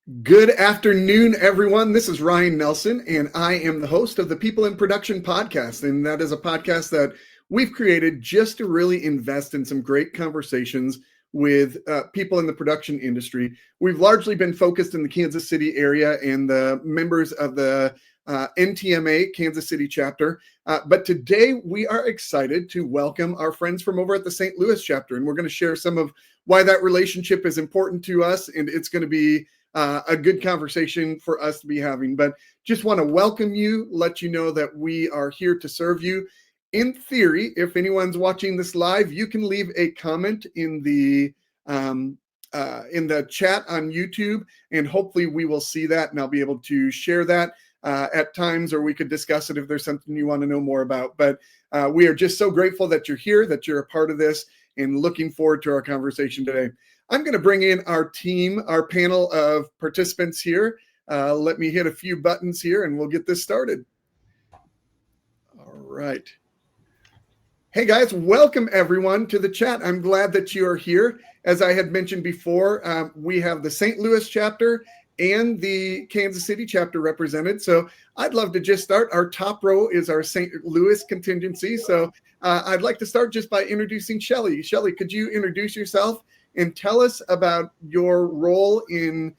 Good afternoon, everyone. This is Ryan Nelson, and I am the host of the People in Production podcast. And that is a podcast that we've created just to really invest in some great conversations with people in the production industry. We've largely been focused in the Kansas City area and the members of the NTMA Kansas City chapter. But today we are excited to welcome our friends from over at the St. Louis chapter. And we're going to share some of why that relationship is important to us. And it's going to be a good conversation for us to be having. But just want to welcome you, let you know that we are here to serve you. In theory, if anyone's watching this live, you can leave a comment in the chat on YouTube, and hopefully we will see that, and I'll be able to share that at times, or we could discuss it if there's something you want to know more about. But we are just so grateful that you're here, that you're a part of this, and looking forward to our conversation today. I'm going to bring in our team, our panel of participants here. Let me hit a few buttons here and we'll get this started. All right. Hey guys, welcome everyone to the chat. I'm glad that you are here. As I had mentioned before, we have the St. Louis chapter and the Kansas City chapter represented. So I'd love to just start. Our top row is our St. Louis contingency. So I'd like to start just by introducing Shelly. Shelly, could you introduce yourself and tell us about your role in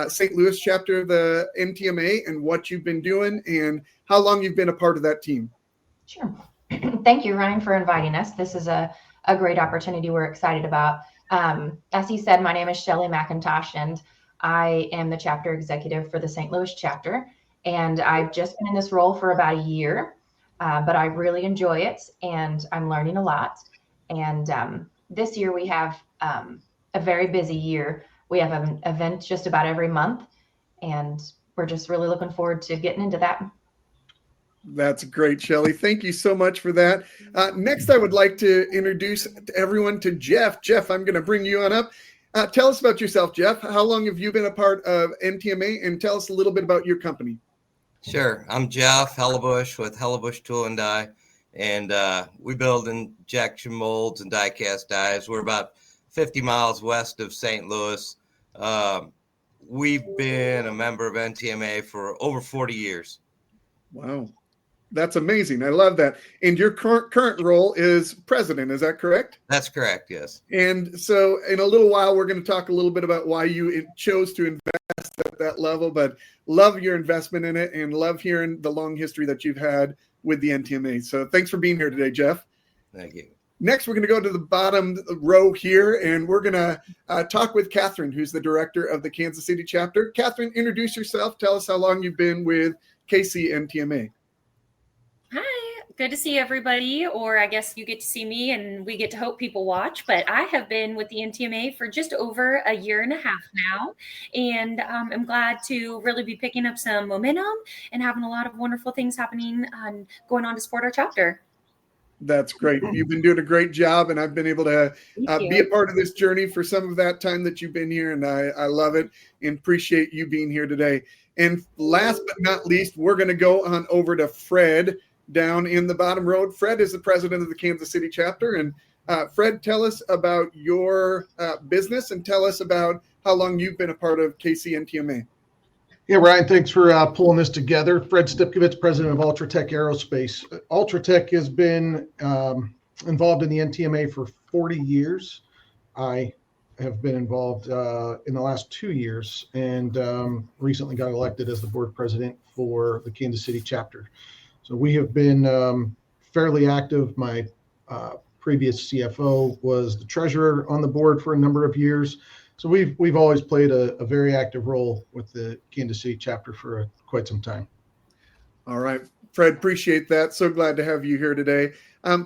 St. Louis chapter of the NTMA and what you've been doing and how long you've been a part of that team? Sure. Thank you, Ryan, for inviting us. This is a great opportunity we're excited about. As he said, my name is Shelly McIntosh, and I am the chapter executive for the St. Louis chapter. And I've just been in this role for about a year, but I really enjoy it, and I'm learning a lot. And this year we have a very busy year. We have an event just about every month, and we're just really looking forward to getting into that. That's great, Shelly. Thank you so much for that. Next, I would like to introduce everyone to Jeff. Jeff, I'm going to bring you on up. Tell us about yourself, Jeff. How long have you been a part of NTMA, and tell us a little bit about your company? Sure. I'm Jeff Hellebush with Hellebush Tool and Die, and we build injection molds and die-cast dies. We're about 50 miles west of St. Louis. We've been a member of NTMA for over 40 years. Wow. That's amazing. I love that. And your current role is president. Is that correct? That's correct, yes. And so in a little while, we're going to talk a little bit about why you chose to invest at that level, but love your investment in it and love hearing the long history that you've had with the NTMA. So thanks for being here today, Jeff. Thank you. Next, we're going to go to the bottom row here, and we're going to talk with Catherine, who's the director of the Kansas City chapter. Catherine, introduce yourself. Tell us how long you've been with KC NTMA. Hi, good to see everybody, or I guess you get to see me and we get to hope people watch, but I have been with the NTMA for just over a year and a half now, and I'm glad to really be picking up some momentum and having a lot of wonderful things happening and going on to support our chapter. That's great. You've been doing a great job, and I've been able to be a part of this journey for some of that time that you've been here, and I love it and appreciate you being here today. And last but not least, we're going to go on over to Fred down in the bottom row. Fred is the president of the Kansas City chapter. And Fred, tell us about your business and tell us about how long you've been a part of KC NTMA. Yeah, Ryan, thanks for pulling this together. Fred Stipkovitz, president of Ultratech Aerospace. Ultratech has been involved in the NTMA for 40 years. I have been involved in the last 2 years and recently got elected as the board president for the Kansas City chapter. So we have been fairly active. My previous CFO was the treasurer on the board for a number of years. So we've always played a very active role with the Kansas City chapter for quite some time. All right, Fred, appreciate that. So glad to have you here today.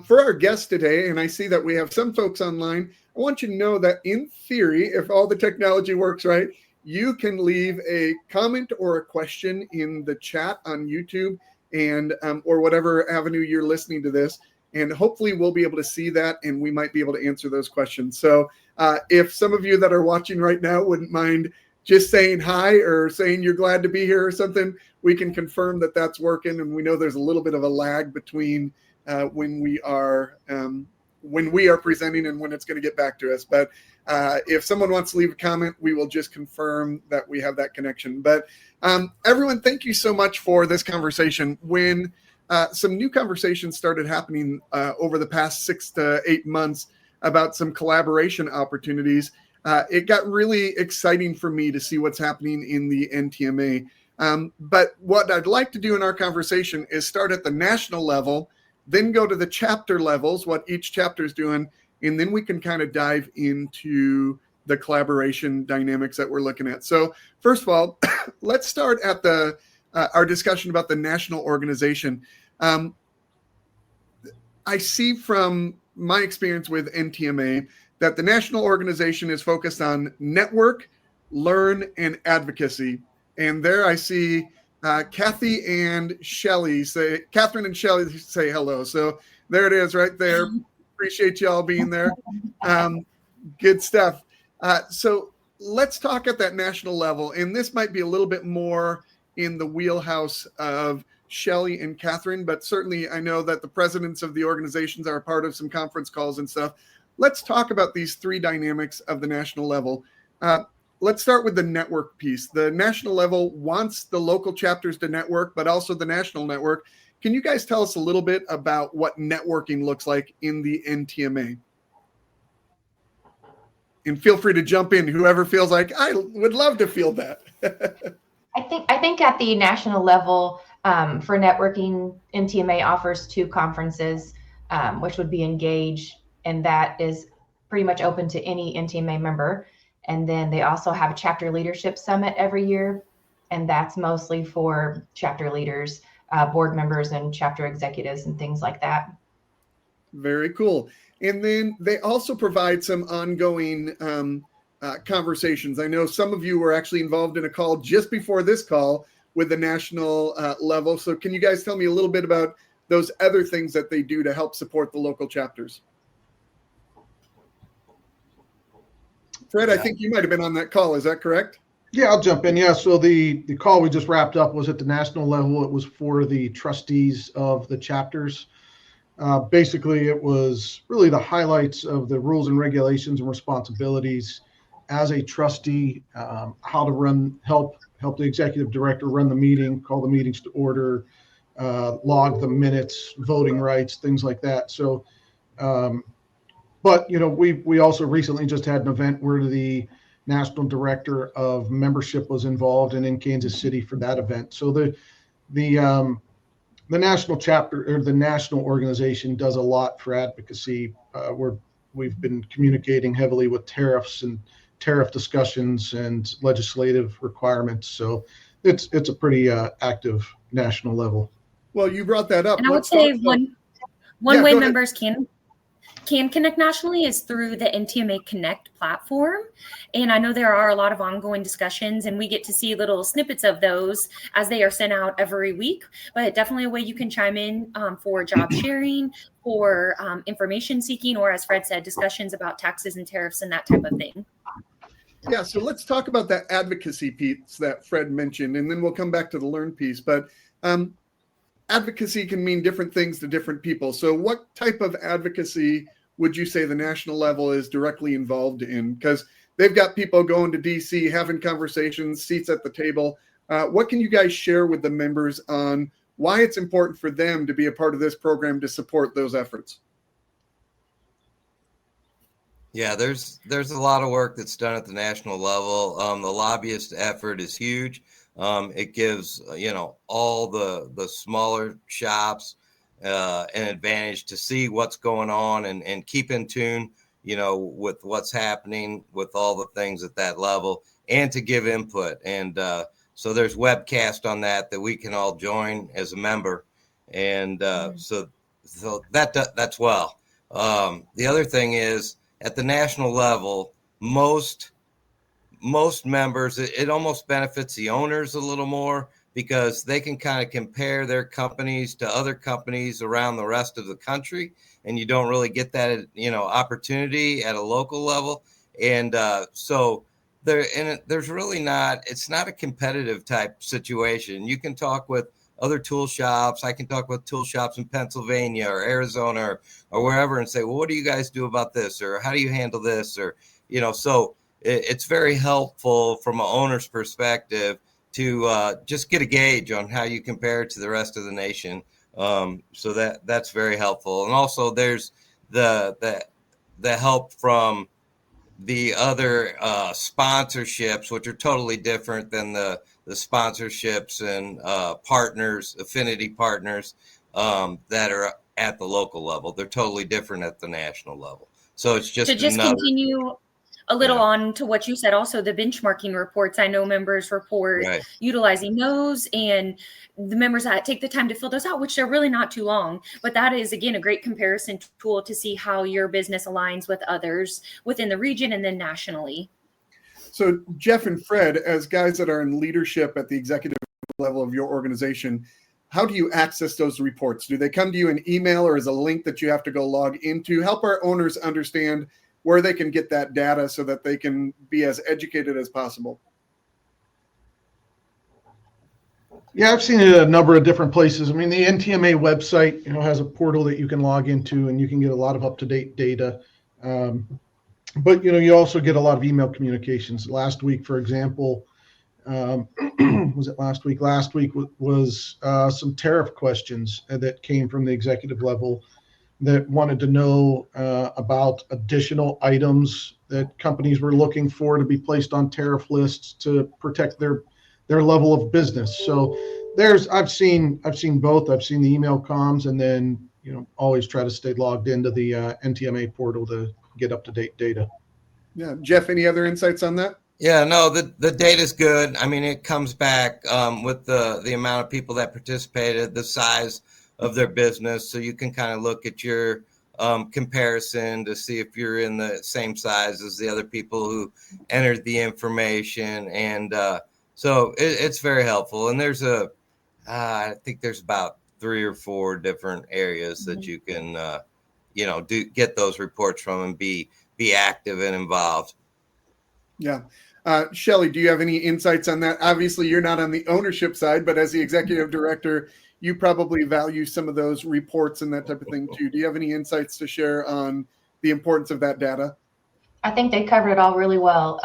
For our guest today, and I see that we have some folks online, I want you to know that in theory, if all the technology works right, you can leave a comment or a question in the chat on YouTube and or whatever avenue you're listening to this. And hopefully we'll be able to see that and we might be able to answer those questions. So if some of you that are watching right now wouldn't mind just saying hi or saying you're glad to be here or something, we can confirm that that's working. And we know there's a little bit of a lag between when we are when we are presenting and when it's going to get back to us. But if someone wants to leave a comment, we will just confirm that we have that connection. But everyone, thank you so much for this conversation. When some new conversations started happening over the past 6 to 8 months about some collaboration opportunities, it got really exciting for me to see what's happening in the NTMA. But what I'd like to do in our conversation is start at the national level, then go to the chapter levels, what each chapter is doing, and then we can kind of dive into the collaboration dynamics that we're looking at. So first of all, let's start at the our discussion about the national organization. I see from my experience with NTMA that the national organization is focused on network, learn, and advocacy. And there I see Kathy and Shelly say, Catherine and Shelly say hello. So there it is right there. Appreciate you all being there. Good stuff. So let's talk at that national level. And this might be a little bit more in the wheelhouse of Shelly and Catherine, but certainly I know that the presidents of the organizations are a part of some conference calls and stuff. Let's talk about these three dynamics of the national level. Let's start with the network piece. The national level wants the local chapters to network, but also the national network. Can you guys tell us a little bit about what networking looks like in the NTMA? And feel free to jump in, whoever feels like I would love to field that. I think at the national level, for networking, NTMA offers 2 conferences, which would be Engage, and that is pretty much open to any NTMA member. And then they also have a chapter leadership summit every year, and that's mostly for chapter leaders, board members, and chapter executives and things like that. Very cool. And then they also provide some ongoing conversations. I know some of you were actually involved in a call just before this call with the national level. So can you guys tell me a little bit about those other things that they do to help support the local chapters? Fred, I think you might have been on that call. Is that correct? Yeah, I'll jump in. Yeah, so the call we just wrapped up was at the national level. It was for the trustees of the chapters. Basically, it was really the highlights of the rules and regulations and responsibilities as a trustee, how to help the executive director run the meeting, call the meetings to order, log the minutes, voting rights, things like that. So, but we also recently just had an event where the national director of membership was involved and in Kansas City for that event. So the national chapter or the national organization does a lot for advocacy. We've been communicating heavily with tariffs and tariff discussions and legislative requirements. So it's a pretty active national level. Well, you brought that up. And I would say one way members can connect nationally is through the NTMA Connect platform. And I know there are a lot of ongoing discussions, and we get to see little snippets of those as they are sent out every week. But definitely a way you can chime in for job sharing, for information seeking, or as Fred said, discussions about taxes and tariffs and that type of thing. Yeah, so let's talk about that advocacy piece that Fred mentioned, and then we'll come back to the learn piece. But advocacy can mean different things to different people. So what type of advocacy would you say the national level is directly involved in? Because they've got people going to DC, having conversations, seats at the table. What can you guys share with the members on why it's important for them to be a part of this program to support those efforts? Yeah, there's a lot of work that's done at the national level. The lobbyist effort is huge. It gives all the smaller shops an advantage to see what's going on and keep in tune, with what's happening with all the things at that level, and to give input. And so there's webcast on that we can all join as a member, and so that's well. The other thing is at the national level, most members, it almost benefits the owners a little more, because they can kind of compare their companies to other companies around the rest of the country, and you don't really get that opportunity at a local level. And so there's really it's not a competitive type situation. You can talk with other tool shops. I can talk with tool shops in Pennsylvania or Arizona or wherever and say, well, what do you guys do about this? Or how do you handle this? Or, so it's very helpful from an owner's perspective to just get a gauge on how you compare to the rest of the nation. So that's very helpful. And also there's the help from the other sponsorships, which are totally different than the sponsorships and partners, affinity partners that are at the local level. They're totally different at the national level. So it's just to just continue a little on to what you said, also the benchmarking reports. I know members report utilizing those, and the members that take the time to fill those out, which they're really not too long. But that is, again, a great comparison tool to see how your business aligns with others within the region and then nationally. So Jeff and Fred, as guys that are in leadership at the executive level of your organization, how do you access those reports? Do they come to you in email, or is a link that you have to go log into? Help our owners understand where they can get that data so that they can be as educated as possible. Yeah, I've seen it at a number of different places. I mean, the NTMA website, has a portal that you can log into, and you can get a lot of up-to-date data. But you also get a lot of email communications. Last week, for example, was it last week? Last week was some tariff questions that came from the executive level that wanted to know about additional items that companies were looking for to be placed on tariff lists to protect their level of business. So I've seen both. I've seen the email comms, and then always try to stay logged into the NTMA portal to get up to date data. Yeah, Jeff, any other insights on that? Yeah, no, the data's good. I mean, it comes back with the amount of people that participated, the size of their business. So you can kind of look at your comparison to see if you're in the same size as the other people who entered the information. And so it's very helpful. And there's I think there's about 3 or 4 different areas that you can, get those reports from and be active and involved. Yeah. Shelley, do you have any insights on that? Obviously, you're not on the ownership side, but as the executive director, you probably value some of those reports and that type of thing too. Do you have any insights to share on the importance of that data? I think they covered it all really well.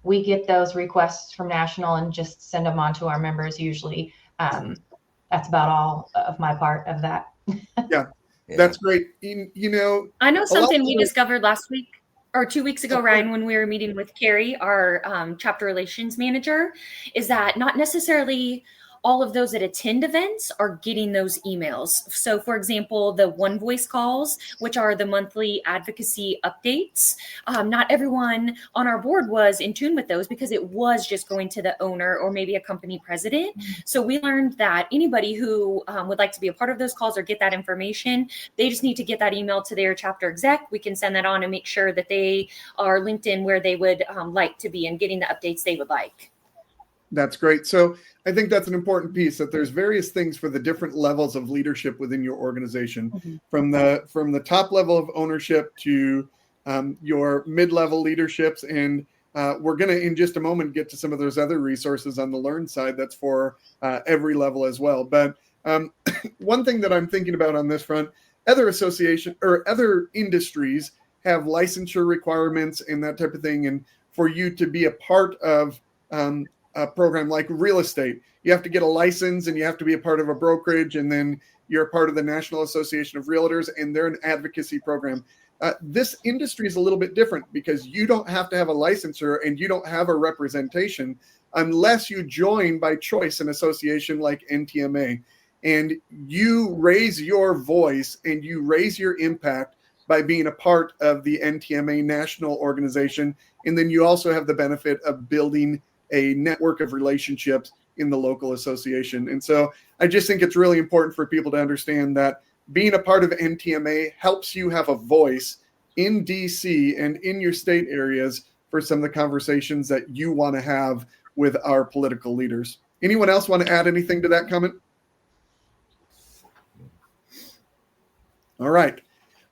We get those requests from national and just send them on to our members usually. That's about all of my part of that. Yeah, that's great. I know something we discovered last week or 2 weeks ago, Ryan, when we were meeting with Carrie, our chapter relations manager, is that not necessarily all of those that attend events are getting those emails. So for example, the One Voice calls, which are the monthly advocacy updates, not everyone on our board was in tune with those because it was just going to the owner or maybe a company president. So we learned that anybody who would like to be a part of those calls or get that information, they just need to get that email to their chapter exec. We can send that on and make sure that they are linked in where they would like to be and getting the updates they would like. That's great. So I think that's an important piece, that there's various things for the different levels of leadership within your organization, from the top level of ownership to your mid-level leaderships. And we're going to, in just a moment, get to some of those other resources on the Learn side that's for every level as well. But one thing that I'm thinking about on this front, other association or other industries have licensure requirements and that type of thing. And for you to be a part of a program like real estate, you have to get a license and you have to be a part of a brokerage, and then you're a part of the National Association of Realtors, and they're an advocacy program. This industry is a little bit different because you don't have to have a licensure and you don't have a representation unless you join by choice an association like NTMA, and you raise your voice and you raise your impact by being a part of the NTMA national organization. And then you also have the benefit of building a network of relationships in the local association. And so I just think it's really important for people to understand that being a part of NTMA helps you have a voice in DC and in your state areas for some of the conversations that you want to have with our political leaders. Anyone else want to add anything to that comment? All right,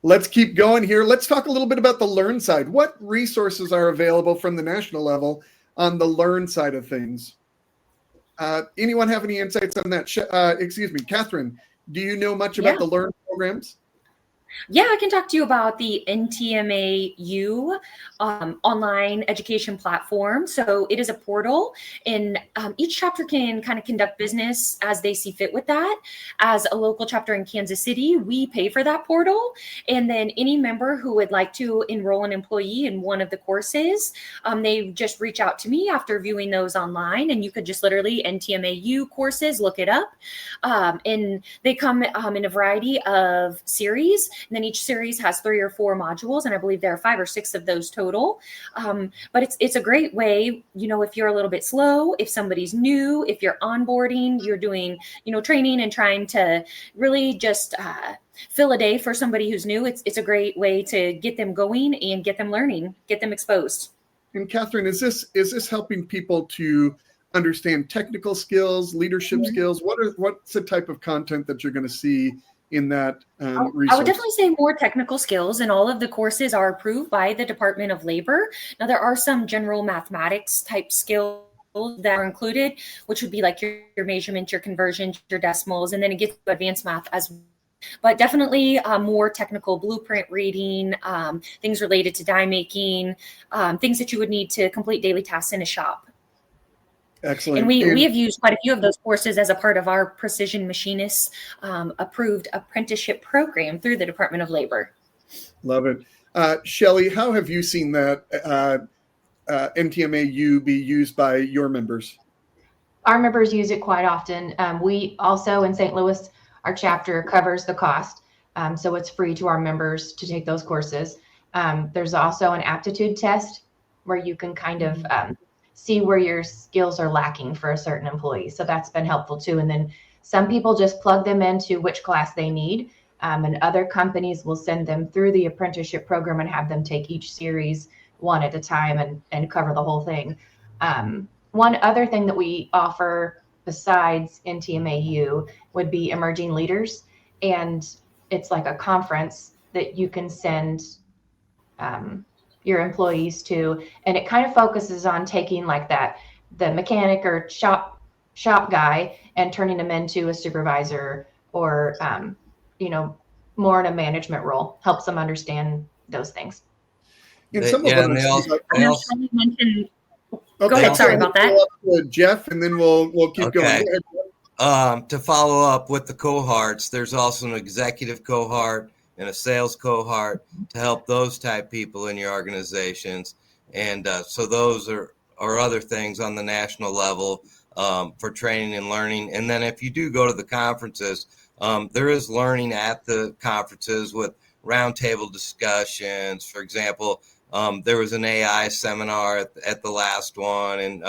let's keep going here. Let's talk a little bit about the Learn side. What resources are available from the national level on the Learn side of things? Anyone have any insights on that? Excuse me, Catherine, do you know much about the Learn programs? Yeah, I can talk to you about the NTMA online education platform. So it is a portal, and each chapter can kind of conduct business as they see fit with that. As a local chapter in Kansas City, we pay for that portal. And then any member who would like to enroll an employee in one of the courses, they just reach out to me after viewing those online. And you could just literally NTMAU courses, look it up. And they come in a variety of series. And then each series has 3 or 4 modules, and I believe there are 5 or 6 of those total. But it's a great way, if you're a little bit slow, if somebody's new, if you're onboarding, you're doing, training and trying to really just fill a day for somebody who's new. It's a great way to get them going and get them learning, get them exposed. And Catherine, is this helping people to understand technical skills, leadership skills? What's the type of content that you're going to see in that resource? I would definitely say more technical skills, and all of the courses are approved by the Department of Labor. Now, there are some general mathematics type skills that are included, which would be like your measurement, your conversions, your decimals, and then it gets to advanced math as well. But definitely more technical blueprint reading, things related to die making, things that you would need to complete daily tasks in a shop. Excellent. And we have used quite a few of those courses as a part of our precision machinist approved apprenticeship program through the Department of Labor. Love it. Shelley, how have you seen that NTMAU be used by your members? Our members use it quite often. We also in St. Louis, our chapter covers the cost. So it's free to our members to take those courses. There's also an aptitude test where you can kind of see where your skills are lacking for a certain employee. So that's been helpful too. And then some people just plug them into which class they need. And other companies will send them through the apprenticeship program and have them take each series one at a time and cover the whole thing. One other thing that we offer besides NTMAU would be emerging leaders. And it's like a conference that you can send your employees to, and it kind of focuses on taking like the mechanic or shop guy and turning them into a supervisor or more in a management role, helps them understand those things. And some of them mentioned. Go ahead. Sorry about that. Jeff, and then we'll keep going. To follow up with the cohorts, there's also an executive cohort and a sales cohort to help those type people in your organizations. And so those are other things on the national level for training and learning. And then if you do go to the conferences, there is learning at the conferences with roundtable discussions. For example, there was an AI seminar at the last one. And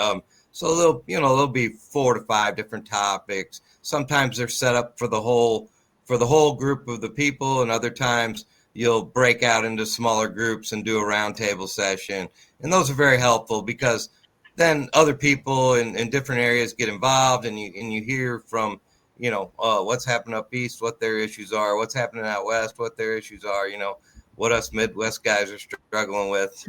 so there'll be 4 to 5 different topics. Sometimes they're set up for the whole group of the people, and other times you'll break out into smaller groups and do a roundtable session. And those are very helpful because then other people in different areas get involved, and you hear from, what's happening up east, what their issues are, what's happening out west, what their issues are, what us Midwest guys are struggling with,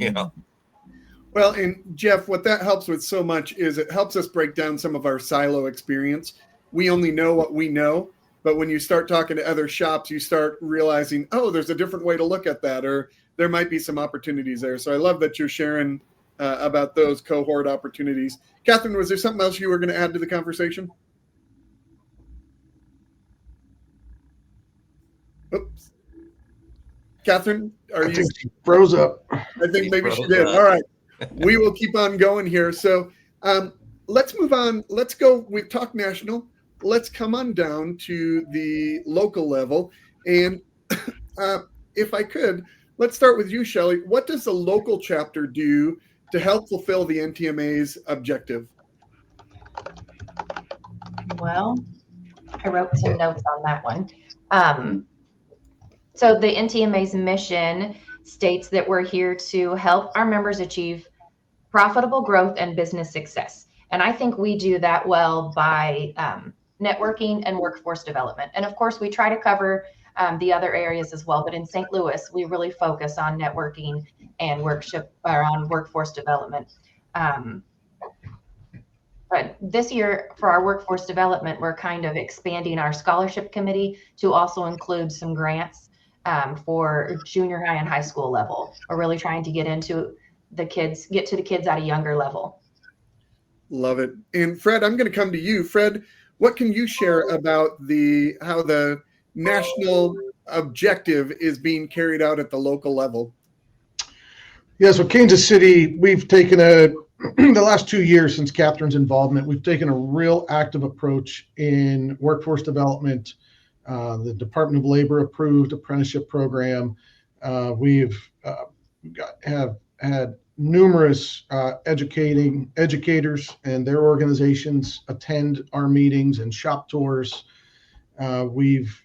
Well, and Jeff, what that helps with so much is it helps us break down some of our silo experience. We only know what we know. But when you start talking to other shops, you start realizing, oh, there's a different way to look at that, or there might be some opportunities there. So I love that you're sharing about those cohort opportunities. Catherine, was there something else you were going to add to the conversation? Oops. Catherine, I think she froze up. I think maybe she did. All right. We will keep on going here. So let's move on. Let's go. We've talked national. Let's come on down to the local level. And if I could, let's start with you, Shelley. What does the local chapter do to help fulfill the NTMA's objective? Well, I wrote some notes on that one. So the NTMA's mission states that we're here to help our members achieve profitable growth and business success. And I think we do that well by networking and workforce development. And of course, we try to cover the other areas as well. But in St. Louis, we really focus on networking and on workforce development. But this year for our workforce development, we're kind of expanding our scholarship committee to also include some grants for junior high and high school level. We're really trying to get to the kids at a younger level. Love it. And Fred, I'm going to come to you. Fred, what can you share about how the national objective is being carried out at the local level? Yeah, so Kansas City, we've taken the last 2 years since Catherine's involvement, we've taken a real active approach in workforce development. The Department of Labor approved apprenticeship program. We've have had numerous educators and their organizations attend our meetings and shop tours. We've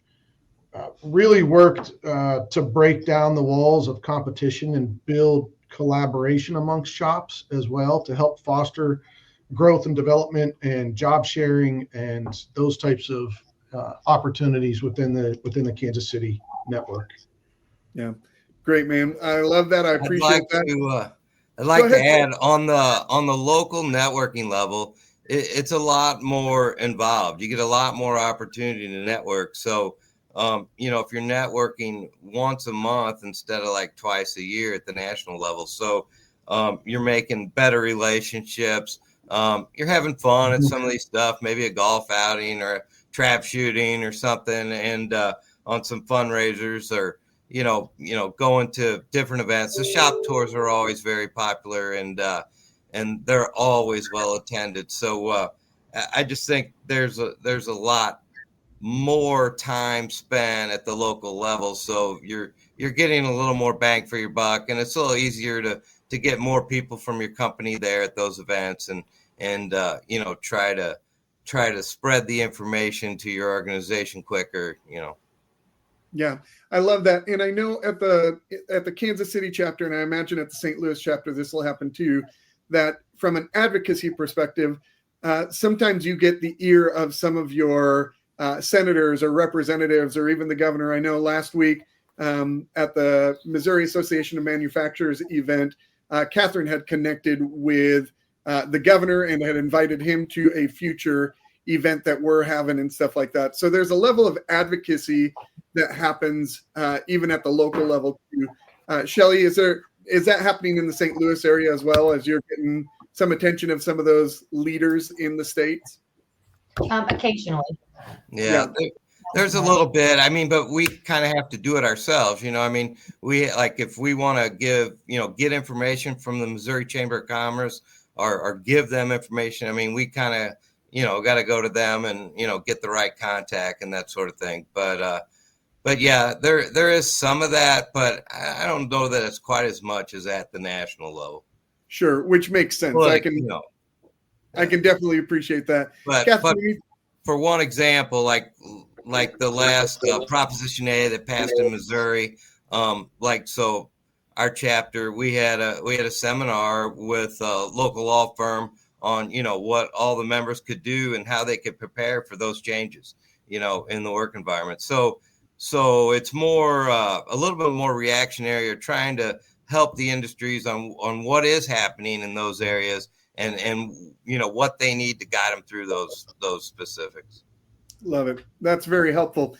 really worked to break down the walls of competition and build collaboration amongst shops as well to help foster growth and development and job sharing and those types of opportunities within the Kansas City network. Yeah, great, man. I love that. I appreciate that. I'd like to add on the local networking level, it's a lot more involved. You get a lot more opportunity to network. So, if you're networking once a month instead of like twice a year at the national level, so you're making better relationships. You're having fun at some of these stuff, maybe a golf outing or a trap shooting or something, and on some fundraisers or going to different events. The shop tours are always very popular, and they're always well attended. So I just think there's a lot more time spent at the local level, so you're getting a little more bang for your buck, and it's a little easier to get more people from your company there at those events, and try to spread the information to your organization quicker. Yeah, I love that. And I know at the Kansas City chapter, and I imagine at the St. Louis chapter, this will happen too, that from an advocacy perspective, sometimes you get the ear of some of your senators or representatives or even the governor. I know last week at the Missouri Association of Manufacturers event, Catherine had connected with the governor and had invited him to a future event that we're having and stuff like that. So there's a level of advocacy that happens even at the local level too. Shelley, is that happening in the St. Louis area as well, as you're getting some attention of some of those leaders in the states? Occasionally. Yeah. There's a little bit. I mean, but we kind of have to do it ourselves. I mean, if we want to get information from the Missouri Chamber of Commerce or give them information. I mean, we kind of, got to go to them and, get the right contact and that sort of thing. But yeah, there is some of that, but I don't know that it's quite as much as at the national level. Sure, which makes sense. Well, I can definitely appreciate that. But for one example, like the last Proposition A that passed in Missouri, so our chapter, we had a seminar with a local law firm on what all the members could do and how they could prepare for those changes in the work environment. So it's more a little bit more reactionary, or trying to help the industries on what is happening in those areas and what they need to guide them through those specifics. Love it. That's very helpful.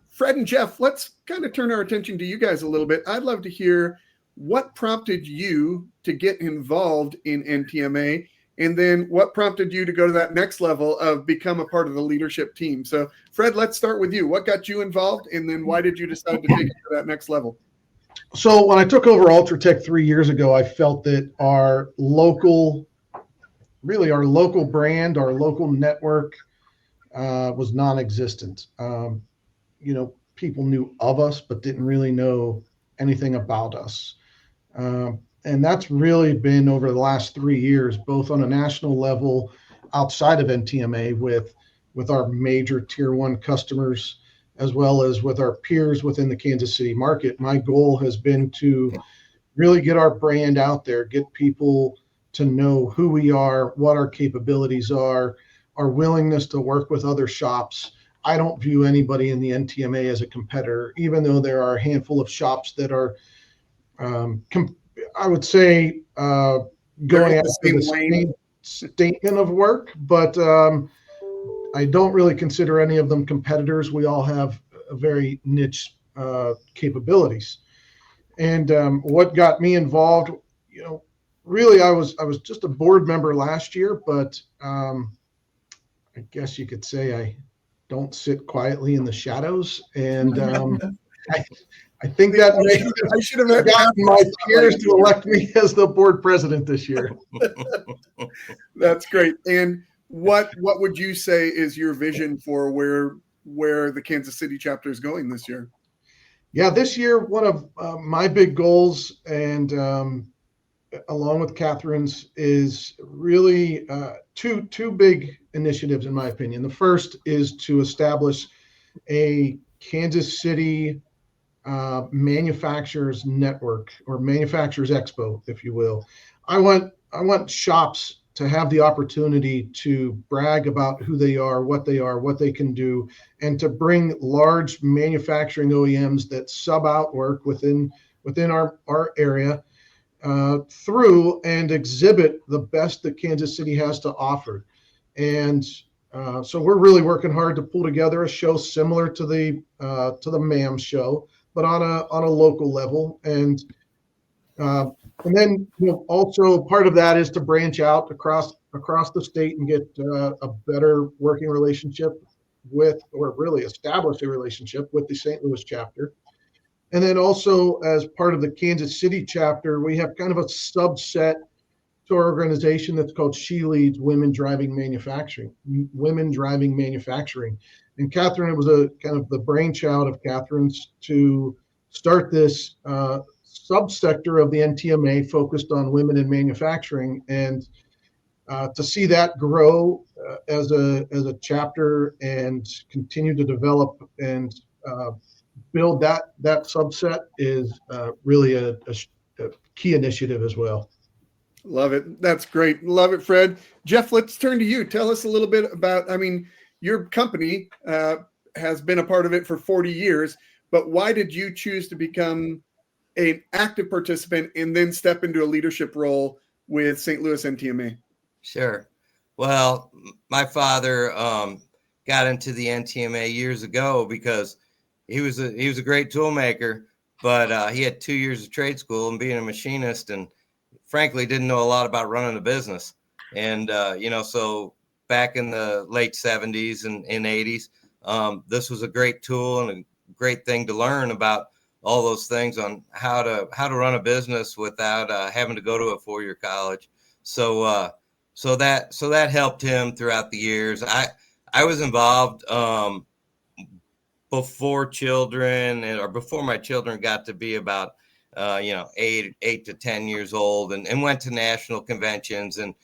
Fred and Jeff, let's kind of turn our attention to you guys a little bit. I'd love to hear what prompted you to get involved in NTMA, and then what prompted you to go to that next level of become a part of the leadership team. So Fred, let's start with you. What got you involved, and then why did you decide to take it to that next level? So when I took over Ultratech 3 years ago, I felt that our local brand, our local network was non-existent. People knew of us, but didn't really know anything about us. And that's really been over the last 3 years, both on a national level outside of NTMA with our major tier 1 customers, as well as with our peers within the Kansas City market. My goal has been to really get our brand out there, get people to know who we are, what our capabilities are, our willingness to work with other shops. I don't view anybody in the NTMA as a competitor, even though there are a handful of shops that are, I would say, going after the same. statement of work, but I don't really consider any of them competitors. We all have a very niche capabilities. And what got me involved, really, I was just a board member last year, but I guess you could say I don't sit quietly in the shadows. And I think that I should have gotten my peers to elect me as the board president this year. That's great. And what would you say is your vision for where the Kansas City chapter is going this year? Yeah, this year, one of my big goals, and along with Catherine's, is really two big initiatives, in my opinion. The first is to establish a Kansas City manufacturers network, or manufacturers expo, if you will. I want shops to have the opportunity to brag about who they are, what they can do, and to bring large manufacturing OEMs that sub out work within our area through and exhibit the best that Kansas City has to offer. And so we're really working hard to pull together a show similar to the MAM show, but on a local level. And then also part of that is to branch out across the state and get a better working relationship with, or really establish a relationship with, the St. Louis chapter. And then also, as part of the Kansas City chapter, we have kind of a subset to our organization that's called She Leads Women Driving Manufacturing. And Catherine, it was a kind of the brainchild of Catherine's to start this subsector of the NTMA focused on women in manufacturing, and to see that grow as a chapter and continue to develop and build that subset is really a key initiative as well. Love it. That's great. Love it, Fred. Jeff, let's turn to you. Tell us a little bit about, your company has been a part of it for 40 years, but why did you choose to become an active participant and then step into a leadership role with St. Louis NTMA? Sure. Well, my father got into the NTMA years ago because he was a great tool maker, but he had 2 years of trade school and being a machinist, and frankly didn't know a lot about running a business. And so back in the late 70s and 80s, this was a great tool and a great thing to learn about all those things on how to run a business without having to go to a 4-year college. So that helped him throughout the years. I was involved before my children got to be about 8 to 10 years old, and went to national conventions and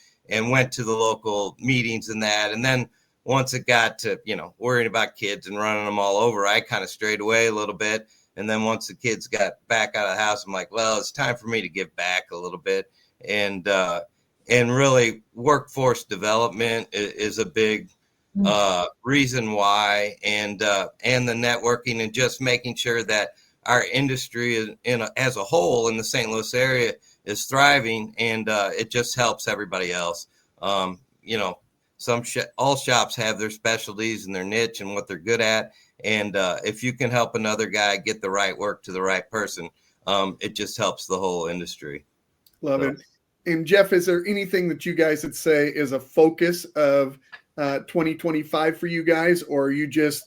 went to the local meetings and that. And then once it got to worrying about kids and running them all over, I kind of strayed away a little bit. And then once the kids got back out of the house, I'm like, well, it's time for me to give back a little bit. And really workforce development is a big reason why, and the networking and just making sure that our industry as a whole in the St. Louis area is thriving, and it just helps everybody else. All shops have their specialties and their niche and what they're good at. And if you can help another guy get the right work to the right person, it just helps the whole industry. Love it. And Jeff, is there anything that you guys would say is a focus of 2025 for you guys, or are you just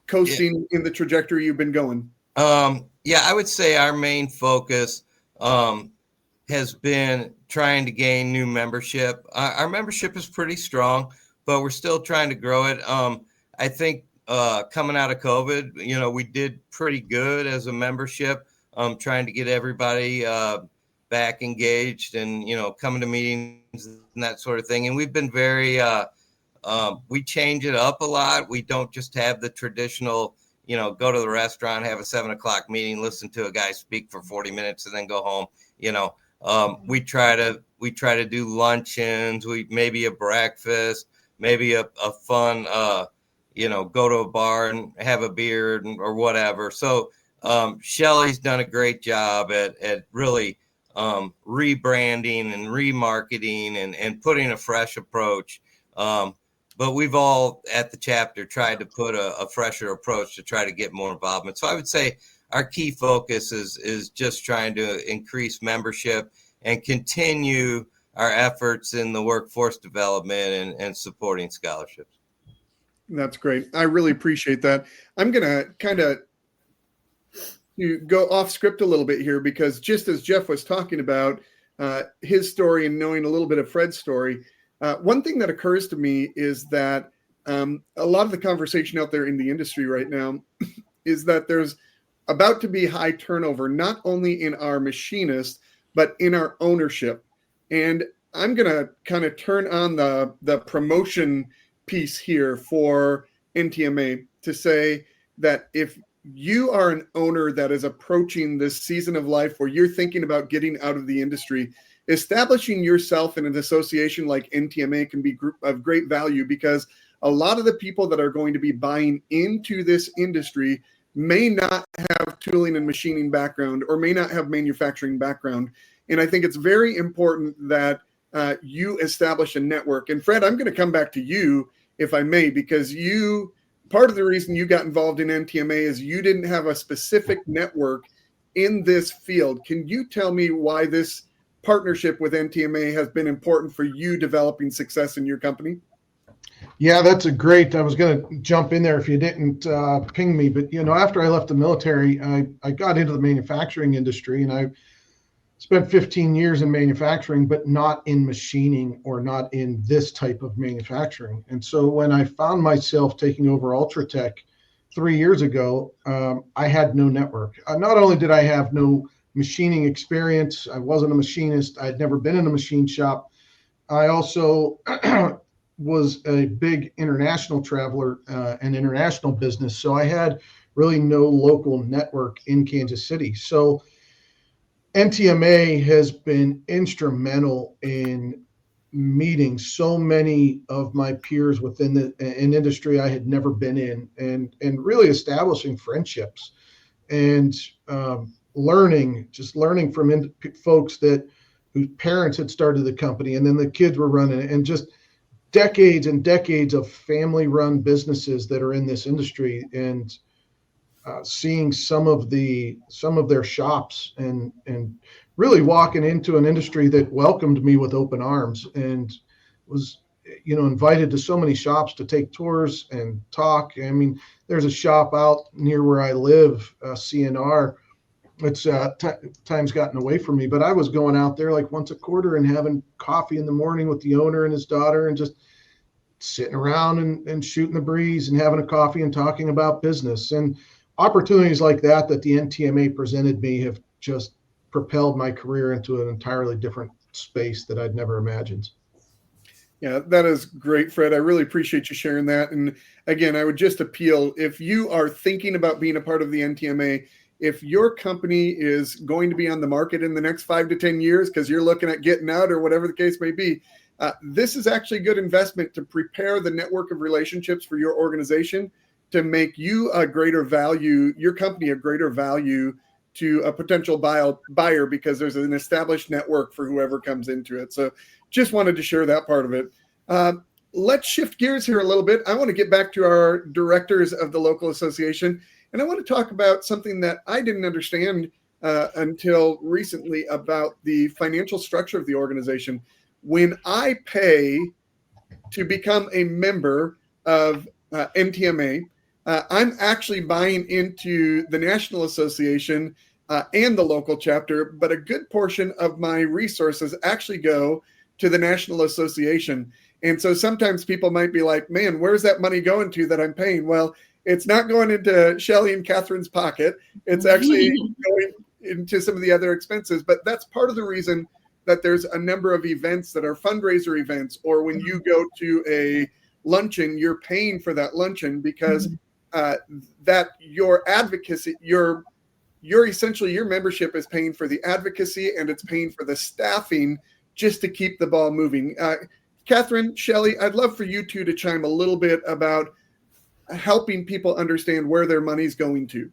coasting in the trajectory you've been going? I would say our main focus has been trying to gain new membership. Our membership is pretty strong, but we're still trying to grow it. I think coming out of COVID, we did pretty good as a membership, trying to get everybody back engaged and, coming to meetings and that sort of thing. And we've been very, we change it up a lot. We don't just have the traditional, go to the restaurant, have a 7:00 meeting, listen to a guy speak for 40 minutes and then go home. We try to do luncheons, maybe a breakfast, maybe a fun, go to a bar and have a beer or whatever. So Shelly's done a great job at really rebranding and remarketing and putting a fresh approach. But we've all at the chapter tried to put a fresher approach to try to get more involvement. So I would say our key focus is just trying to increase membership and continue our efforts in the workforce development and supporting scholarships. That's great. I really appreciate that. I'm going to kind of go off script a little bit here, because just as Jeff was talking about his story and knowing a little bit of Fred's story, one thing that occurs to me is that a lot of the conversation out there in the industry right now is that there's about to be high turnover, not only in our machinists, but in our ownership. And I'm going to kind of turn on the promotion piece here for NTMA to say that if you are an owner that is approaching this season of life where you're thinking about getting out of the industry, establishing yourself in an association like NTMA can be of great value, because a lot of the people that are going to be buying into this industry may not have tooling and machining background or may not have manufacturing background. And I think it's very important that you establish a network. And Fred, I'm going to come back to you, if I may, because part of the reason you got involved in NTMA is you didn't have a specific network in this field. Can you tell me why this partnership with NTMA has been important for you developing success in your company? Yeah, that's a great. I was going to jump in there if you didn't ping me, but after I left the military, I got into the manufacturing industry, and I spent 15 years in manufacturing, but not in machining or not in this type of manufacturing. And so when I found myself taking over Ultratech 3 years ago, I had no network. Not only did I have no machining experience, I wasn't a machinist. I'd never been in a machine shop. I also was a big international traveler and international business. So I had really no local network in Kansas City. So NTMA has been instrumental in meeting so many of my peers within an industry I had never been in, and really establishing friendships and learning from folks whose parents had started the company, and then the kids were running it, and just decades and decades of family-run businesses that are in this industry, and seeing some of their shops and really walking into an industry that welcomed me with open arms and was invited to so many shops to take tours and talk. I mean, there's a shop out near where I live, CNR. It's time's gotten away from me, but I was going out there like once a quarter and having coffee in the morning with the owner and his daughter, and just sitting around and shooting the breeze and having a coffee and talking about business. And opportunities like that the NTMA presented me have just propelled my career into an entirely different space that I'd never imagined. Yeah, that is great, Fred. I really appreciate you sharing that. And again, I would just appeal, if you are thinking about being a part of the NTMA, if your company is going to be on the market in the next 5 to 10 years because you're looking at getting out or whatever the case may be, this is actually a good investment to prepare the network of relationships for your organization to make you a greater value, your company a greater value to a potential buyer, because there's an established network for whoever comes into it. So just wanted to share that part of it. Let's shift gears here a little bit. I want to get back to our directors of the local association, and I want to talk about something that I didn't understand until recently about the financial structure of the organization. When I pay to become a member of NTMA, I'm actually buying into the National Association and the local chapter, but a good portion of my resources actually go to the National Association. And so sometimes people might be like, man, where's that money going to that I'm paying? Well, it's not going into Shelley and Catherine's pocket. It's actually going into some of the other expenses. But that's part of the reason that there's a number of events that are fundraiser events, or when you go to a luncheon, you're paying for that luncheon, because that your advocacy, your essentially your membership is paying for the advocacy, and it's paying for the staffing just to keep the ball moving. Catherine, Shelley, I'd love for you two to chime a little bit about helping people understand where their money's going to.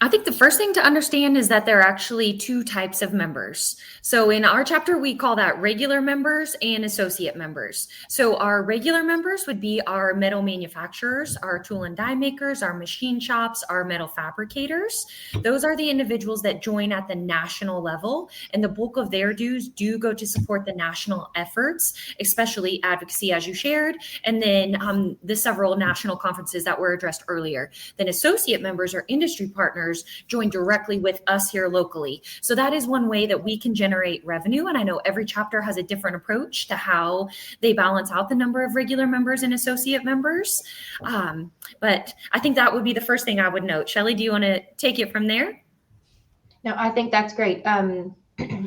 I think the first thing to understand is that there are actually two types of members. So in our chapter, we call that regular members and associate members. So our regular members would be our metal manufacturers, our tool and die makers, our machine shops, our metal fabricators. Those are the individuals that join at the national level, and the bulk of their dues do go to support the national efforts, especially advocacy, as you shared, and then the several national conferences that were addressed earlier. Then associate members or industry partners join directly with us here locally. So that is one way that we can generate revenue. And I know every chapter has a different approach to how they balance out the number of regular members and associate members. But I think that would be the first thing I would note. Shelley, do you want to take it from there? No, I think that's great.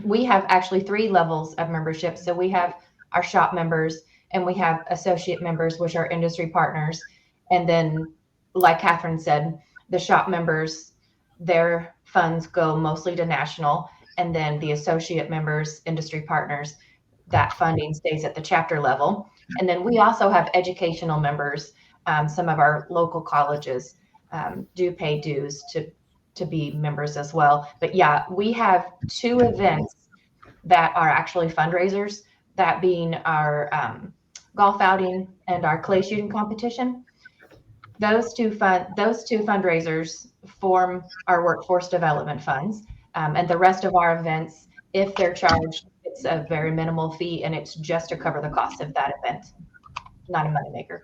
We have actually 3 levels of membership. So we have our shop members, and we have associate members, which are industry partners. And then, like Catherine said, the shop members, their funds go mostly to national, and then the associate members, industry partners, that funding stays at the chapter level. And then we also have educational members. Some of our local colleges do pay dues to be members as well. But yeah, we have 2 events that are actually fundraisers, that being our golf outing and our clay shooting competition. Those two fundraisers form our workforce development funds, and the rest of our events, if they're charged, it's a very minimal fee, and it's just to cover the cost of that event, not a moneymaker.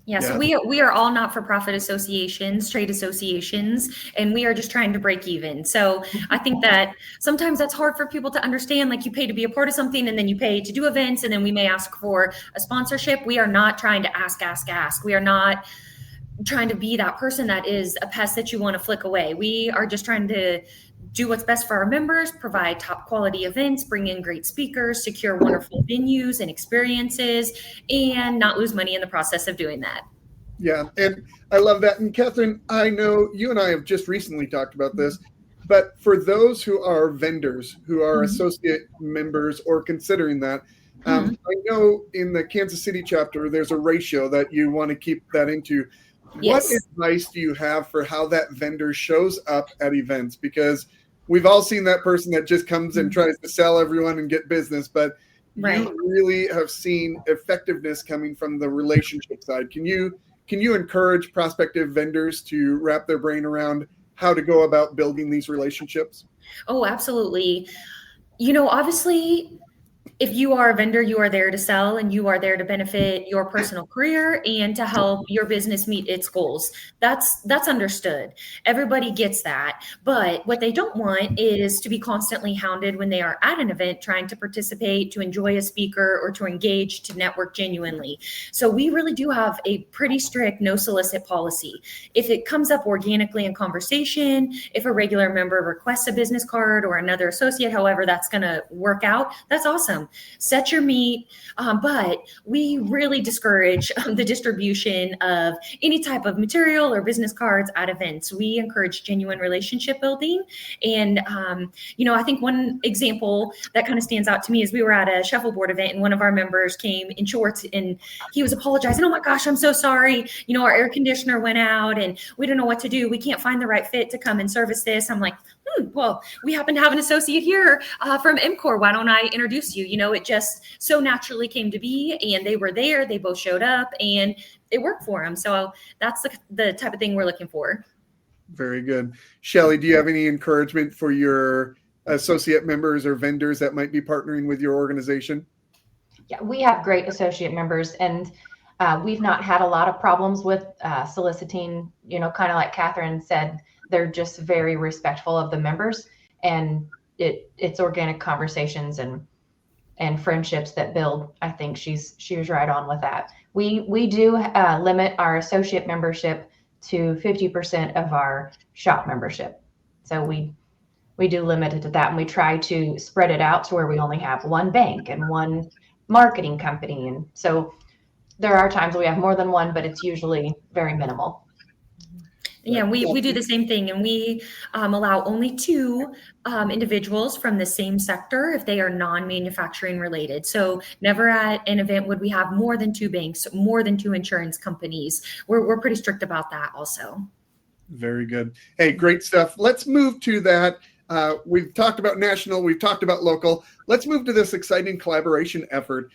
Yeah, so we are all not-for-profit associations, trade associations, and we are just trying to break even. So I think that sometimes that's hard for people to understand. Like, you pay to be a part of something, and then you pay to do events, and then we may ask for a sponsorship. We are not trying to ask. We are not trying to be that person that is a pest that you want to flick away. We are just trying to do what's best for our members, provide top quality events, bring in great speakers, secure wonderful venues and experiences, and not lose money in the process of doing that. Yeah, and I love that. And Catherine, I know you and I have just recently talked about this, but for those who are vendors, who are associate members or considering that, I know in the Kansas City chapter, there's a ratio that you want to keep that into. Yes. What advice do you have for how that vendor shows up at events? Because we've all seen that person that just comes and tries to sell everyone and get business, but you really have seen effectiveness coming from the relationship side. Can you encourage prospective vendors to wrap their brain around how to go about building these relationships? Oh, absolutely. You know, obviously, if you are a vendor, you are there to sell, and you are there to benefit your personal career and to help your business meet its goals. That's understood. Everybody gets that. But what they don't want is to be constantly hounded when they are at an event trying to participate, to enjoy a speaker, or to engage, to network genuinely. So we really do have a pretty strict no solicit policy. If it comes up organically in conversation, if a regular member requests a business card or another associate, however that's going to work out, that's awesome. Set your meat, but we really discourage the distribution of any type of material or business cards at events. We encourage genuine relationship building. And, I think one example that kind of stands out to me is we were at a shuffleboard event, and one of our members came in shorts, and he was apologizing. "Oh my gosh, I'm so sorry. Our air conditioner went out and we don't know what to do. We can't find the right fit to come and service this." I'm like, well, we happen to have an associate here from MCOR. Why don't I introduce you? It just so naturally came to be, and they were there. They both showed up, and it worked for them. So that's the type of thing we're looking for. Very good. Shelley, do you have any encouragement for your associate members or vendors that might be partnering with your organization? Yeah, we have great associate members, and we've not had a lot of problems with soliciting, kind of like Catherine said. They're just very respectful of the members, and it's organic conversations and friendships that build. I think she was right on with that. We do limit our associate membership to 50% of our shop membership. So we do limit it to that, and we try to spread it out to where we only have one bank and one marketing company. And so there are times we have more than one, but it's usually very minimal. Yeah, we do the same thing, and we allow only 2 individuals from the same sector if they are non-manufacturing related. So never at an event would we have more than 2 banks, more than 2 insurance companies. We're pretty strict about that also. Very good. Hey, great stuff. Let's move to that. We've talked about national, we've talked about local. Let's move to this exciting collaboration effort.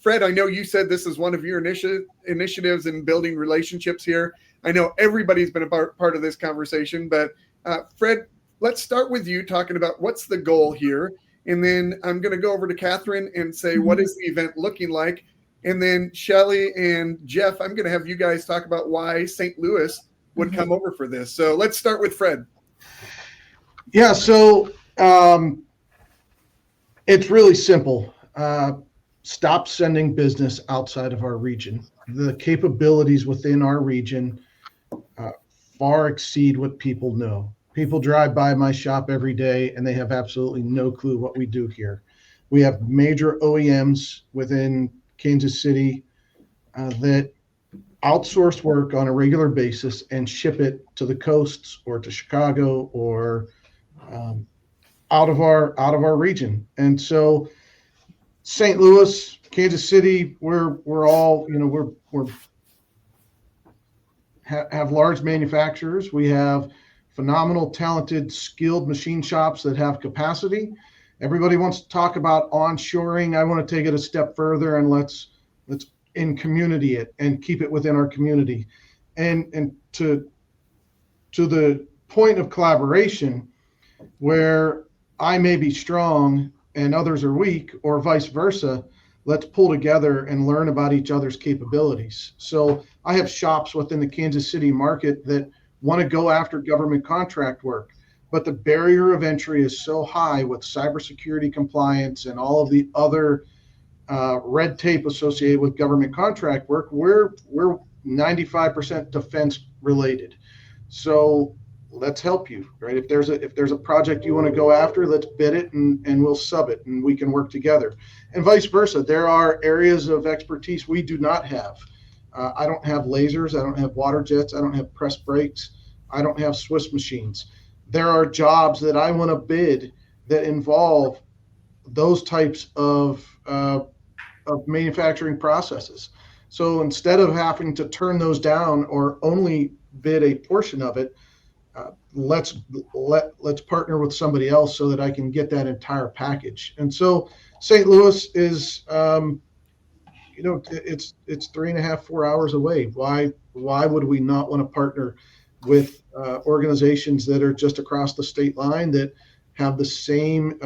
Fred, I know you said this is one of your initiatives in building relationships here. I know everybody's been a part of this conversation, but Fred, let's start with you talking about what's the goal here. And then I'm going to go over to Catherine and say, what is the event looking like? And then Shelley and Jeff, I'm going to have you guys talk about why St. Louis would come over for this. So let's start with Fred. Yeah, so it's really simple. Stop sending business outside of our region. The capabilities within our region far exceed what people know. People drive by my shop every day and they have absolutely no clue what we do here. We have major OEMs within Kansas City that outsource work on a regular basis and ship it to the coasts or to Chicago or out of our region. And so St. Louis, Kansas City, we're all, we're have large manufacturers. We have phenomenal, talented, skilled machine shops that have capacity. Everybody wants to talk about onshoring. I want to take it a step further and let's in community it and keep it within our community. And to the point of collaboration where I may be strong and others are weak or vice versa, let's pull together and learn about each other's capabilities. So I have shops within the Kansas City market that want to go after government contract work, but the barrier of entry is so high with cybersecurity compliance and all of the other red tape associated with government contract work. We're 95% defense related. So let's help you, right? If there's a project you want to go after, let's bid it and we'll sub it and we can work together. And vice versa. There are areas of expertise we do not have. I don't have lasers. I don't have water jets. I don't have press brakes. I don't have Swiss machines. There are jobs that I want to bid that involve those types of manufacturing processes. So instead of having to turn those down or only bid a portion of it, let's partner with somebody else so that I can get that entire package. And so St. Louis is, it's 3.5, 4 hours away. Why would we not want to partner with organizations that are just across the state line that have the same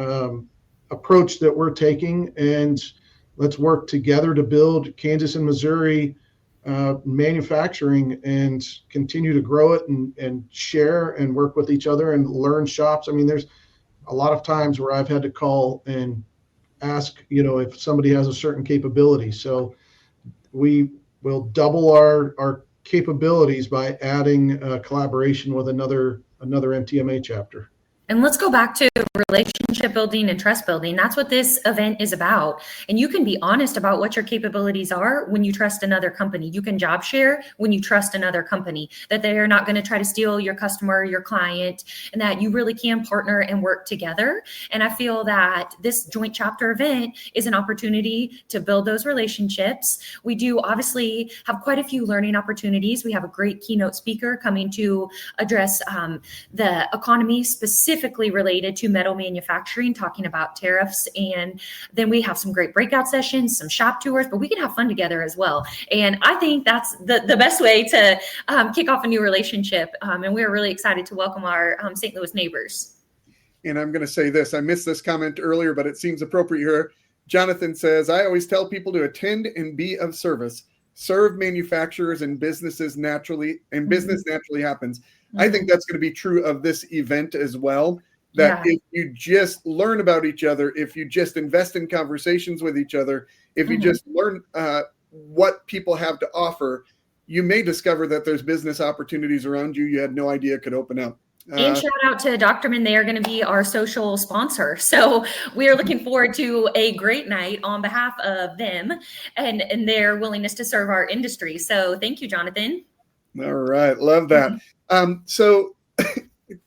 approach that we're taking, and let's work together to build Kansas and Missouri manufacturing and continue to grow it and share and work with each other and learn shops. I mean, there's a lot of times where I've had to call and ask, if somebody has a certain capability. So we will double our capabilities by adding collaboration with another NTMA chapter. And let's go back to relationship building and trust building. That's what this event is about. And you can be honest about what your capabilities are when you trust another company. You can job share when you trust another company, that they are not going to try to steal your customer, your client, and that you really can partner and work together. And I feel that this joint chapter event is an opportunity to build those relationships. We do obviously have quite a few learning opportunities. We have a great keynote speaker coming to address the economy specifically related to metal manufacturing, talking about tariffs. And then we have some great breakout sessions, some shop tours, but we can have fun together as well. And I think that's the best way to kick off a new relationship. And we're really excited to welcome our St. Louis neighbors. And I'm going to say this, I missed this comment earlier, but it seems appropriate here. Jonathan says, I always tell people to attend and be of service, serve manufacturers and businesses naturally, and business naturally happens. I think that's going to be true of this event as well, that if you just learn about each other, if you just invest in conversations with each other, if you just learn what people have to offer, you may discover that there's business opportunities around you had no idea could open up. And shout out to Doctorman. They are going to be our social sponsor. So we are looking forward to a great night on behalf of them and their willingness to serve our industry. So thank you, Jonathan. All right. Love that. So,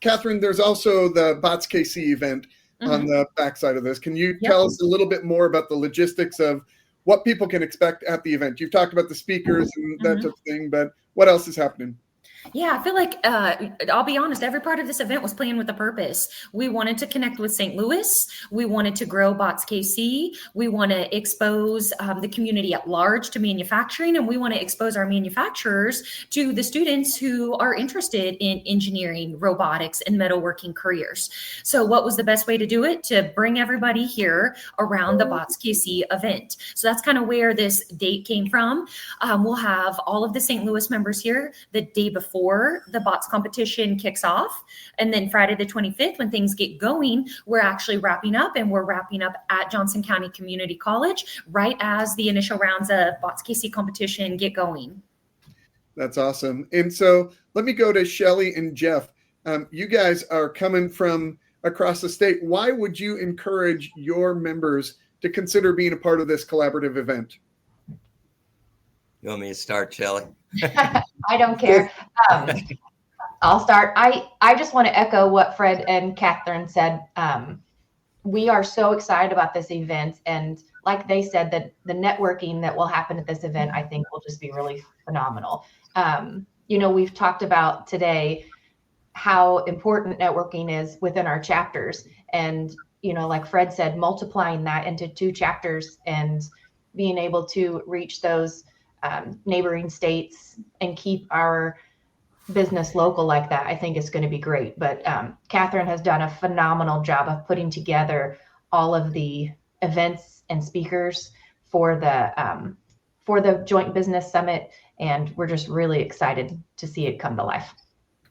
Catherine, there's also the BOTS KC event on the backside of this. Can you tell us a little bit more about the logistics of what people can expect at the event? You've talked about the speakers and that type of thing, but what else is happening? Yeah, I feel like, I'll be honest, every part of this event was planned with a purpose. We wanted to connect with St. Louis. We wanted to grow Bots KC. We want to expose the community at large to manufacturing, and we want to expose our manufacturers to the students who are interested in engineering, robotics, and metalworking careers. So what was the best way to do it? To bring everybody here around the Bots KC event. So that's kind of where this date came from. We'll have all of the St. Louis members here the day before the bots competition kicks off. And then Friday the 25th, when things get going, we're actually wrapping up, and we're wrapping up at Johnson County Community College right as the initial rounds of bots KC competition get going. That's awesome. And so let me go to Shelly and Jeff. You guys are coming from across the state. Why would you encourage your members to consider being a part of this collaborative event? You want me to start, Shelly? I don't care. I'll start. I just want to echo what Fred and Catherine said. We are so excited about this event. And like they said, that the networking that will happen at this event, I think will just be really phenomenal. We've talked about today how important networking is within our chapters. And, like Fred said, multiplying that into 2 chapters and being able to reach those neighboring states and keep our business local like that, I think is going to be great. But Catherine has done a phenomenal job of putting together all of the events and speakers for the Joint Business Summit, and we're just really excited to see it come to life.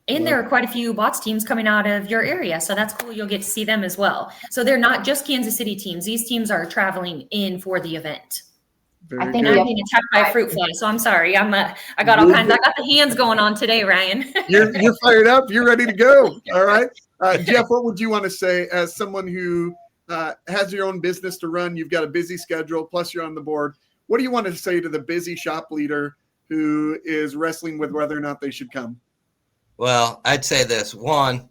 And there are quite a few bots teams coming out of your area, so that's cool. You'll get to see them as well. So they're not just Kansas City teams. These teams are traveling in for the event. I think I'm being attacked by a fruit fly, so I'm sorry. I got all kinds. I got the hands going on today, Ryan. You're fired up. You're ready to go. All right, Jeff. What would you want to say as someone who has your own business to run? You've got a busy schedule, plus you're on the board. What do you want to say to the busy shop leader who is wrestling with whether or not they should come? Well, I'd say this. One,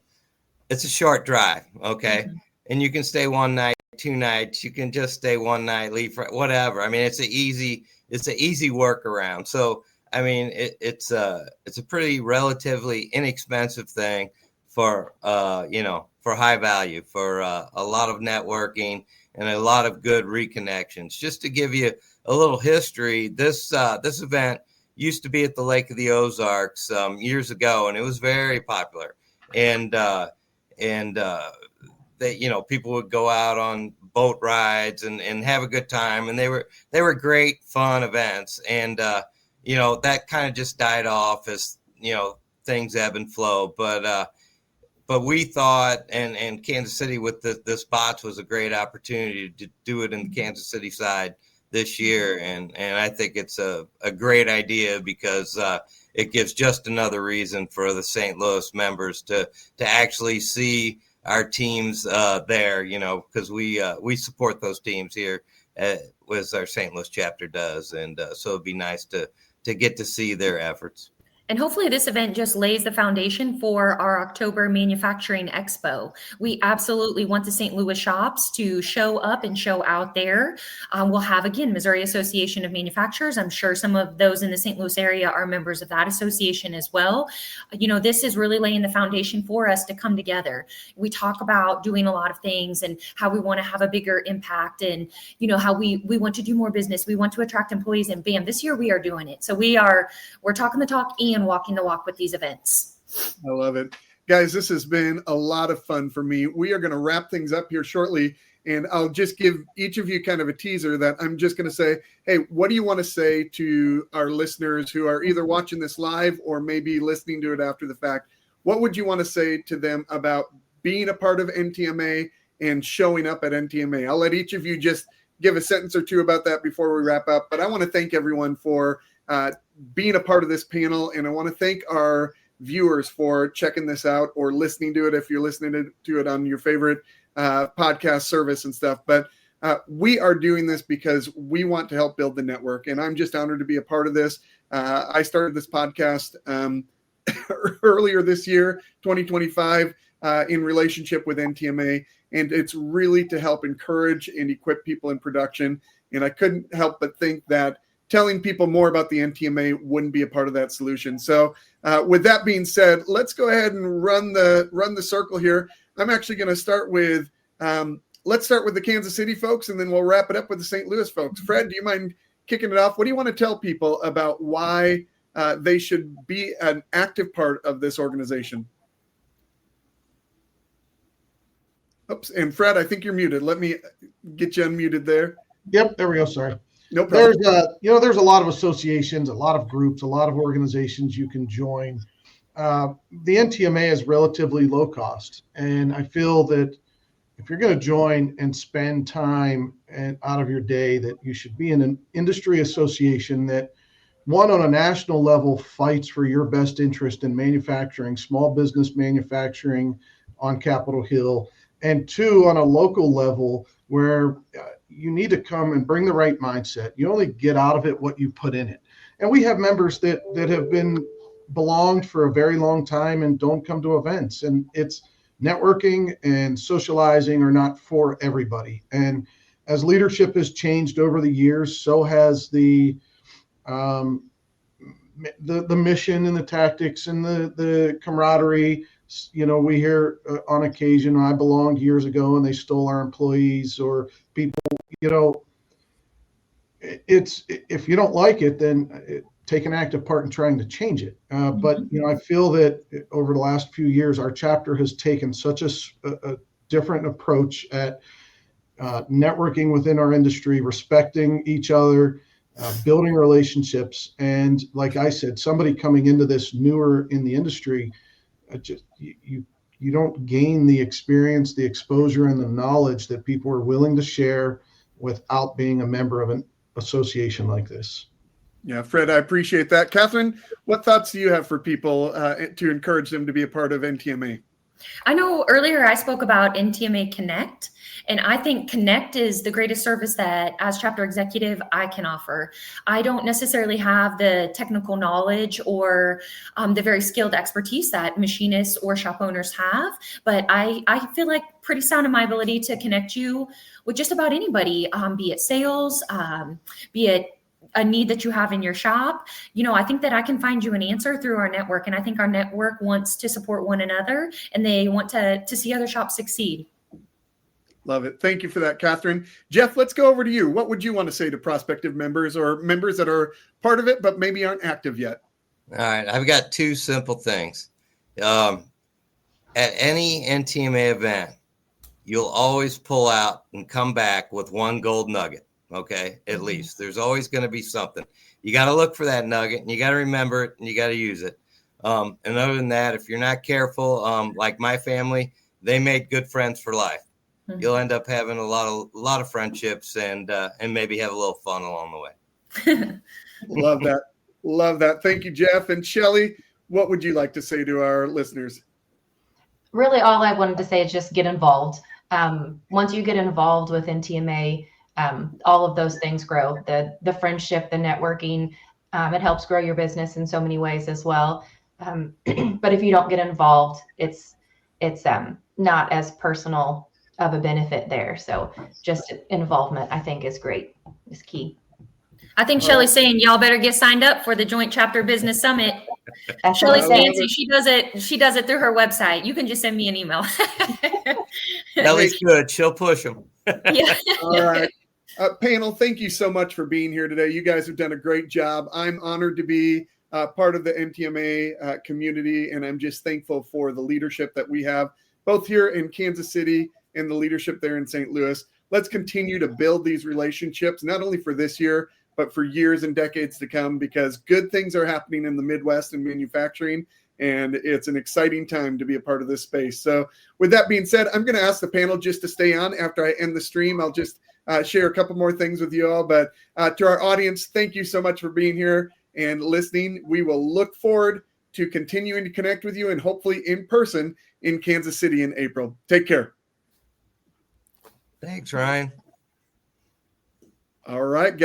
it's a short drive, okay, and you can stay one night. 2 nights, you can just stay one night, leave for whatever. I mean, it's an easy workaround. So, I mean, it's a pretty relatively inexpensive thing for for high value, for a lot of networking and a lot of good reconnections. Just to give you a little history, this event used to be at the Lake of the Ozarks years ago, and it was very popular. And people would go out on boat rides and have a good time. And they were great, fun events. And, that kind of just died off as, things ebb and flow. But we thought, and Kansas City with this bots was a great opportunity to do it in the Kansas City side this year. And I think it's a great idea because it gives just another reason for the St. Louis members to actually see our teams there, because we support those teams here, as our St. Louis chapter does, and so it'd be nice to get to see their efforts. And hopefully this event just lays the foundation for our October Manufacturing Expo. We absolutely want the St. Louis shops to show up and show out there. We'll have, again, Missouri Association of Manufacturers. I'm sure some of those in the St. Louis area are members of that association as well. This is really laying the foundation for us to come together. We talk about doing a lot of things and how we want to have a bigger impact and, how we want to do more business. We want to attract employees, and bam, this year we are doing it. So we're talking the talk and walking the walk with these events. I love it. Guys, this has been a lot of fun for me. We are going to wrap things up here shortly, and I'll just give each of you kind of a teaser that I'm just going to say, hey, what do you want to say to our listeners who are either watching this live or maybe listening to it after the fact? What would you want to say to them about being a part of NTMA and showing up at NTMA? I'll let each of you just give a sentence or two about that before we wrap up, but I want to thank everyone for being a part of this panel. And I want to thank our viewers for checking this out or listening to it if you're listening to it on your favorite podcast service and stuff. But we are doing this because we want to help build the network. And I'm just honored to be a part of this. I started this podcast earlier this year, 2025, in relationship with NTMA. And it's really to help encourage and equip people in production. And I couldn't help but think that telling people more about the NTMA wouldn't be a part of that solution. So with that being said, let's go ahead and run the circle here. I'm actually going to start with, let's start with the Kansas City folks, and then we'll wrap it up with the St. Louis folks. Fred, do you mind kicking it off? What do you want to tell people about why they should be an active part of this organization? Oops, and Fred, I think you're muted. Let me get you unmuted there. Yep, there we go. Sorry. No problem. There's a lot of associations, a lot of groups, a lot of organizations you can join. The NTMA is relatively low cost, and I feel that if you're going to join and spend time out of your day, that you should be in an industry association that, one, on a national level, fights for your best interest in manufacturing, small business manufacturing on Capitol Hill, and two, on a local level where you need to come and bring the right mindset. You only get out of it what you put in it. And we have members that have belonged for a very long time and don't come to events. And it's networking and socializing are not for everybody. And as leadership has changed over the years, so has the mission and the tactics and the camaraderie. We hear on occasion, I belonged years ago and they stole our employees, or people, it's, if you don't like it, then take an active part in trying to change it. But, I feel that over the last few years, our chapter has taken such a different approach at networking within our industry, respecting each other, building relationships. And like I said, somebody coming into this newer in the industry, you don't gain the experience, the exposure, and the knowledge that people are willing to share without being a member of an association like this. Yeah, Fred, I appreciate that. Catherine, what thoughts do you have for people to encourage them to be a part of NTMA? I know earlier I spoke about NTMA Connect, and I think Connect is the greatest service that as chapter executive I can offer. I don't necessarily have the technical knowledge or the very skilled expertise that machinists or shop owners have, but I feel like pretty sound in my ability to connect you with just about anybody, be it sales, be it a need that you have in your shop. I think that I can find you an answer through our network. And I think our network wants to support one another, and they want to see other shops succeed. Love it. Thank you for that, Catherine. Jeff, let's go over to you. What would you want to say to prospective members or members that are part of it, but maybe aren't active yet? All right. I've got two simple things. At any NTMA event, you'll always pull out and come back with one gold nugget. Okay. At least there's always going to be something. You got to look for that nugget, and you got to remember it, and you got to use it. And other than that, if you're not careful, like my family, they made good friends for life. Mm-hmm. You'll end up having a lot of friendships and maybe have a little fun along the way. Love that. Love that. Thank you, Jeff. And Shelly, what would you like to say to our listeners? Really, all I wanted to say is just get involved. Once you get involved with NTMA, all of those things grow. The friendship, the networking, it helps grow your business in so many ways as well. But if you don't get involved, it's not as personal of a benefit there. So just involvement, I think, is great, is key. I think Shelly's saying y'all better get signed up for the Joint Chapter Business Summit. Shelly's fancy. She does it through her website. You can just send me an email. Shelly's good. She'll push them. Yeah. All right. Panel, thank you so much for being here today. You guys have done a great job. I'm honored to be part of the NTMA community, and I'm just thankful for the leadership that we have, both here in Kansas City and the leadership there in St. Louis. Let's continue to build these relationships, not only for this year, but for years and decades to come, because good things are happening in the Midwest in manufacturing, and it's an exciting time to be a part of this space. So with that being said, I'm going to ask the panel just to stay on after I end the stream. I'll just share a couple more things with you all, but to our audience, thank you so much for being here and listening. We will look forward to continuing to connect with you, and hopefully in person in Kansas City in April. Take care. Thanks, Ryan. All right.